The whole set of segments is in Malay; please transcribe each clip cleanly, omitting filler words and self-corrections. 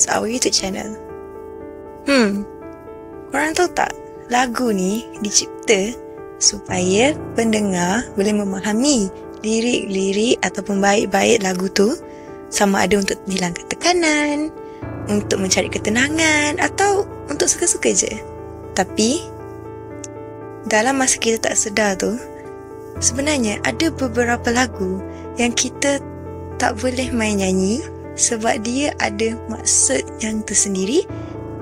towards our YouTube channel. Korang tahu tak, lagu ni dicipta supaya pendengar boleh memahami lirik-lirik ataupun bait-bait lagu tu, sama ada untuk menghilangkan tekanan, untuk mencari ketenangan atau untuk suka-suka je. Tapi dalam masa kita tak sedar tu, sebenarnya ada beberapa lagu yang kita tak boleh main nyanyi sebab dia ada maksud yang tersendiri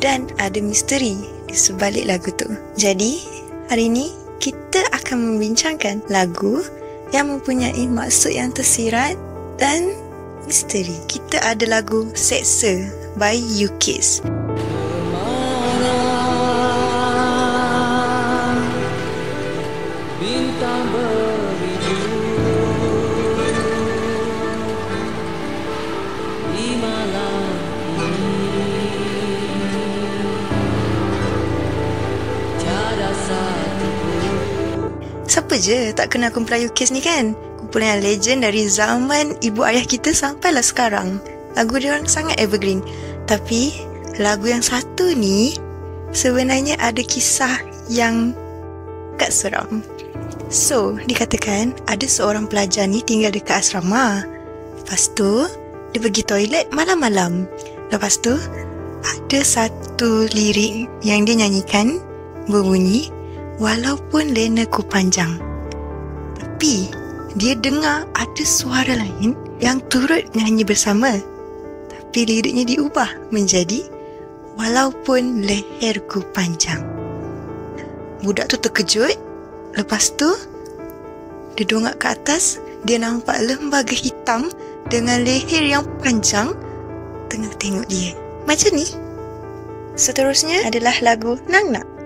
dan ada misteri di sebalik lagu tu. Jadi, hari ini kita akan membincangkan lagu yang mempunyai maksud yang tersirat dan misteri. Kita ada lagu Seksa by U-Kiss. Siapa je tak kenal kumpulan U-Kiss ni kan? Kumpulan yang legend dari zaman ibu ayah kita sampailah sekarang. Lagu dia orang sangat evergreen. Tapi lagu yang satu ni sebenarnya ada kisah yang agak seram. So, dikatakan ada seorang pelajar ni tinggal dekat asrama. Lepas tu, dia pergi toilet malam-malam. Lepas tu, ada satu lirik yang dia nyanyikan berbunyi, walaupun lenaku panjang. Tapi dia dengar ada suara lain yang turut nyanyi bersama. Tapi liriknya diubah menjadi walaupun leherku panjang. Budak tu terkejut. Lepas tu dia dongak ke atas. Dia nampak lembaga hitam dengan leher yang panjang tengah tengok dia. Macam ni. Seterusnya adalah lagu Nang Nak.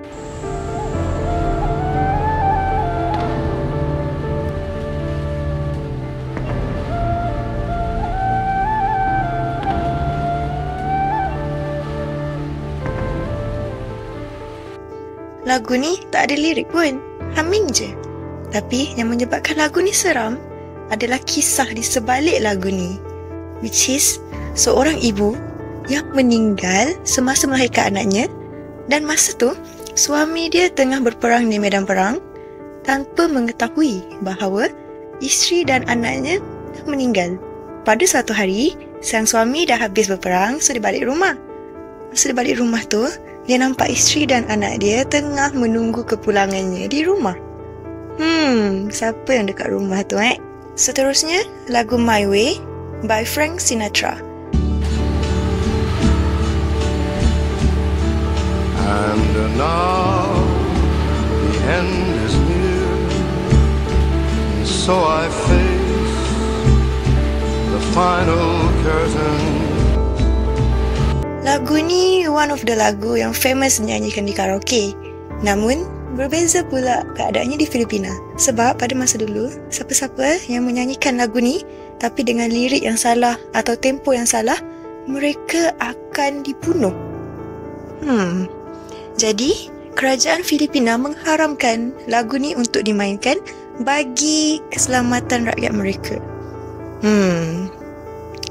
Lagu ni tak ada lirik pun, humming je. Tapi yang menyebabkan lagu ni seram adalah kisah di sebalik lagu ni, which is seorang ibu yang meninggal semasa melahirkan anaknya, dan masa tu suami dia tengah berperang di medan perang tanpa mengetahui bahawa isteri dan anaknya meninggal. Pada satu hari, sang suami dah habis berperang, so dia balik rumah. Masa dia balik rumah tu, dia nampak isteri dan anak dia tengah menunggu kepulangannya di rumah. Siapa yang dekat rumah tu Seterusnya, lagu My Way by Frank Sinatra. And now the end is near, and so I face the final curtain. Lagu ni one of the lagu yang famous dinyanyikan di karaoke. Namun, berbeza pula keadaannya di Filipina. Sebab pada masa dulu, siapa-siapa yang menyanyikan lagu ni tapi dengan lirik yang salah atau tempo yang salah, mereka akan dibunuh. Jadi, kerajaan Filipina mengharamkan lagu ni untuk dimainkan bagi keselamatan rakyat mereka.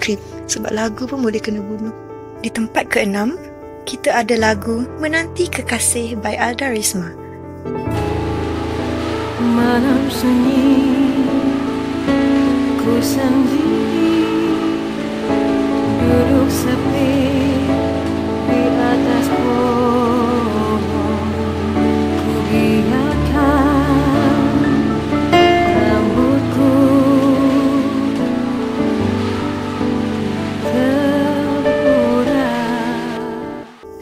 Creep. Sebab lagu pun boleh kena bunuh. Di tempat ke-6, kita ada lagu Menanti Kekasih by Alda Risma. Malam sunyi, ku sendiri, duduk sepi di atas pohon. Ku biarkan rambutku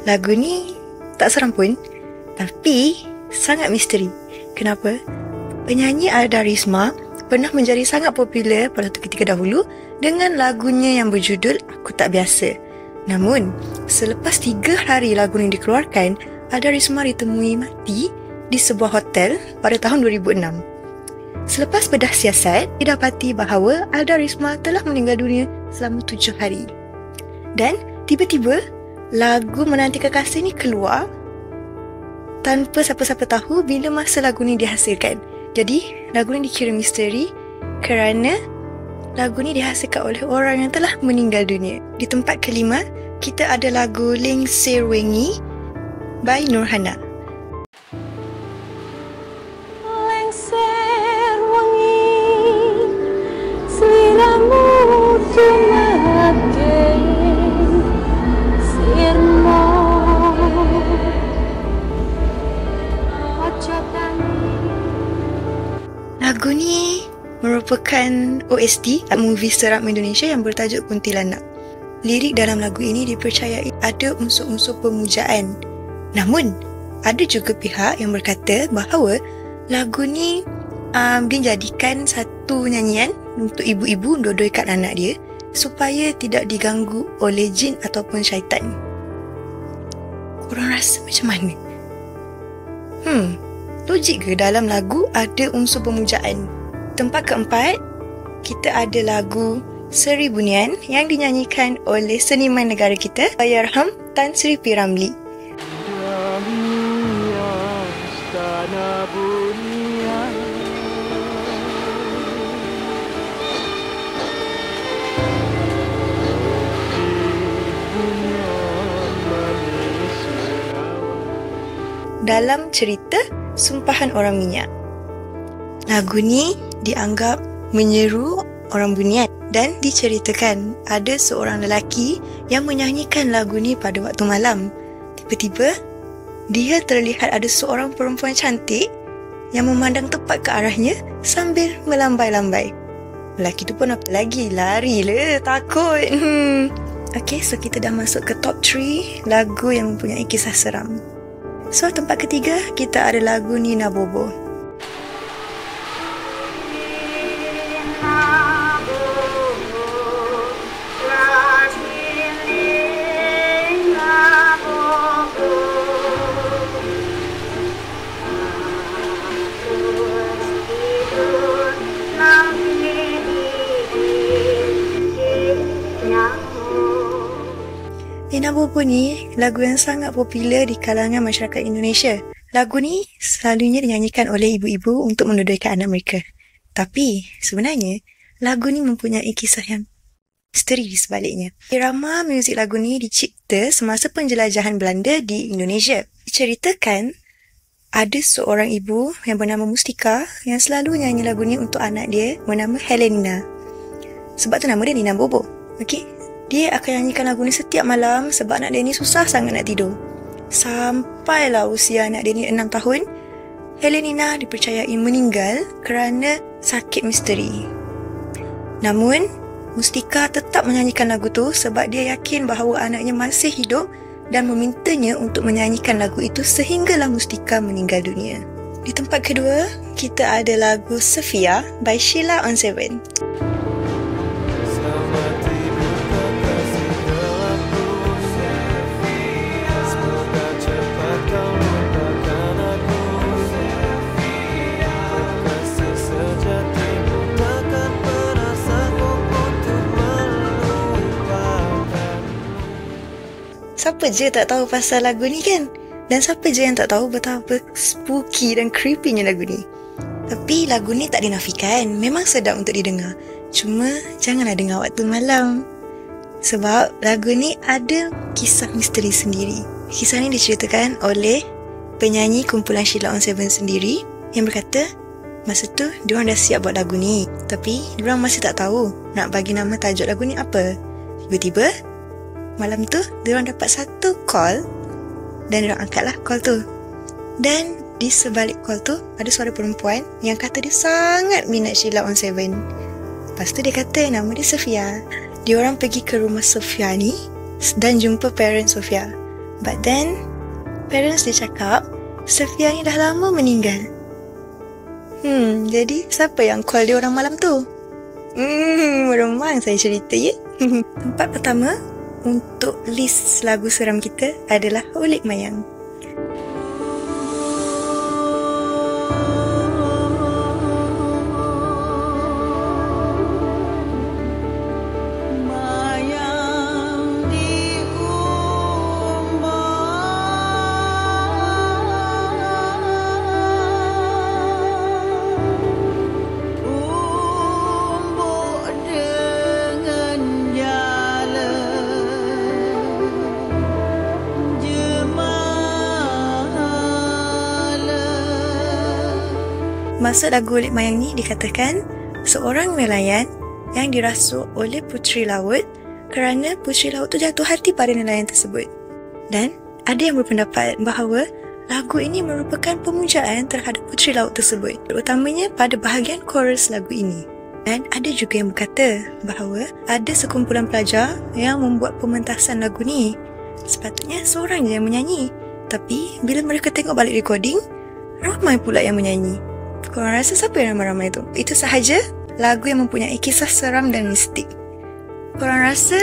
Lagu ni tak seram pun, tapi sangat misteri. Kenapa? Penyanyi Alda Risma pernah menjadi sangat popular pada ketika dahulu dengan lagunya yang berjudul Aku Tak Biasa. Namun, selepas 3 hari lagu ini dikeluarkan, Alda Risma ditemui mati di sebuah hotel pada tahun 2006. Selepas bedah siasat, didapati bahawa Alda Risma telah meninggal dunia selama 7 hari. Dan tiba-tiba, lagu Menanti Kekasih ni keluar tanpa siapa-siapa tahu bila masa lagu ni dihasilkan. Jadi, lagu ni dikira misteri kerana lagu ni dihasilkan oleh orang yang telah meninggal dunia. Di tempat ke-5, kita ada lagu Lingsir Wengi by Nurhana. Lengser wangi siramu tumake sirmo Lagu ni merupakan OST movie seram Indonesia yang bertajuk Kuntilanak. Lirik dalam lagu ini dipercayai ada unsur-unsur pemujaan. Namun, ada juga pihak yang berkata bahawa lagu ni dijadikan satu nyanyian untuk ibu-ibu dodoi kat anak dia supaya tidak diganggu oleh jin ataupun syaitan. Korang rasa macam mana? Logik ke dalam lagu ada unsur pemujaan? Tempat keempat, kita ada lagu Seri Bunian yang dinyanyikan oleh seniman negara kita, Allahyarham Tan Sri P. Ramlee. Dalam cerita Sumpahan Orang Minyak, lagu ni dianggap menyeru orang Bunian dan diceritakan ada seorang lelaki yang menyanyikan lagu ni pada waktu malam. Tiba-tiba, dia terlihat ada seorang perempuan cantik yang memandang tepat ke arahnya sambil melambai-lambai. Lelaki tu pun apa lagi? Lari lah, takut. Okay, so kita dah masuk ke top 3 lagu yang mempunyai kisah seram. So, tempat ketiga, kita ada lagu Nina Bobo. Nina Bobo ni lagu yang sangat popular di kalangan masyarakat Indonesia. Lagu ni selalunya dinyanyikan oleh ibu-ibu untuk menodaikan anak mereka. Tapi sebenarnya lagu ni mempunyai kisah yang misteri di sebaliknya. Irama muzik lagu ni dicipta semasa penjelajahan Belanda di Indonesia. Diceritakan ada seorang ibu yang bernama Mustika yang selalu nyanyi lagu ni untuk anak dia bernama Helenina. Sebab tu nama dia Nina Bobo. Okey. Dia akan nyanyikan lagu ni setiap malam sebab anak dia ni susah sangat nak tidur. Sampailah usia anak dia ni 6 tahun, Helenina dipercayai meninggal kerana sakit misteri. Namun, Mustika tetap menyanyikan lagu tu sebab dia yakin bahawa anaknya masih hidup dan memintanya untuk menyanyikan lagu itu sehinggalah Mustika meninggal dunia. Di tempat kedua, kita ada lagu Sofia by Sheila on 7. Siapa je tak tahu pasal lagu ni kan? Dan siapa je yang tak tahu betapa spooky dan creepy-nya lagu ni? Tapi lagu ni tak dinafikan, memang sedap untuk didengar. Cuma janganlah dengar waktu malam. Sebab lagu ni ada kisah misteri sendiri. Kisah ni diceritakan oleh penyanyi kumpulan Sheila on 7 sendiri yang berkata masa tu diorang dah siap buat lagu ni, tapi diorang masih tak tahu nak bagi nama tajuk lagu ni apa. Tiba-tiba malam tu, diorang dapat satu call dan diorang angkatlah call tu. Dan di sebalik call tu, ada suara perempuan yang kata dia sangat minat Sheila on 7. Lepas tu dia kata nama dia Sofia. Diorang pergi ke rumah Sofia ni dan jumpa parents Sofia. But then, parents dia cakap, Sofia ni dah lama meninggal. Jadi siapa yang call dia orang malam tu? Meremang saya cerita ya. Tempat pertama untuk list lagu seram kita adalah Ulik Mayang. Maksud lagu Ulit Mayang ni dikatakan seorang nelayan yang dirasuk oleh puteri laut kerana puteri laut tu jatuh hati pada nelayan tersebut. Dan ada yang berpendapat bahawa lagu ini merupakan pemujaan terhadap puteri laut tersebut, terutamanya pada bahagian chorus lagu ini. Dan ada juga yang berkata bahawa ada sekumpulan pelajar yang membuat pementasan lagu ni. Sepatutnya seorang je yang menyanyi, tapi bila mereka tengok balik recording, ramai pula yang menyanyi. Korang rasa siapa yang ramai-ramai tu? Itu sahaja lagu yang mempunyai kisah seram dan mistik. Korang rasa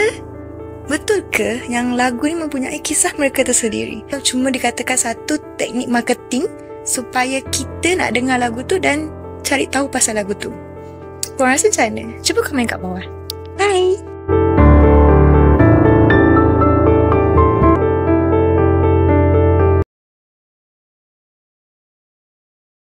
betul ke yang lagu ni mempunyai kisah mereka tersendiri? Cuma dikatakan satu teknik marketing supaya kita nak dengar lagu tu dan cari tahu pasal lagu tu. Korang rasa macam mana? Cuba komen kat bawah. Bye!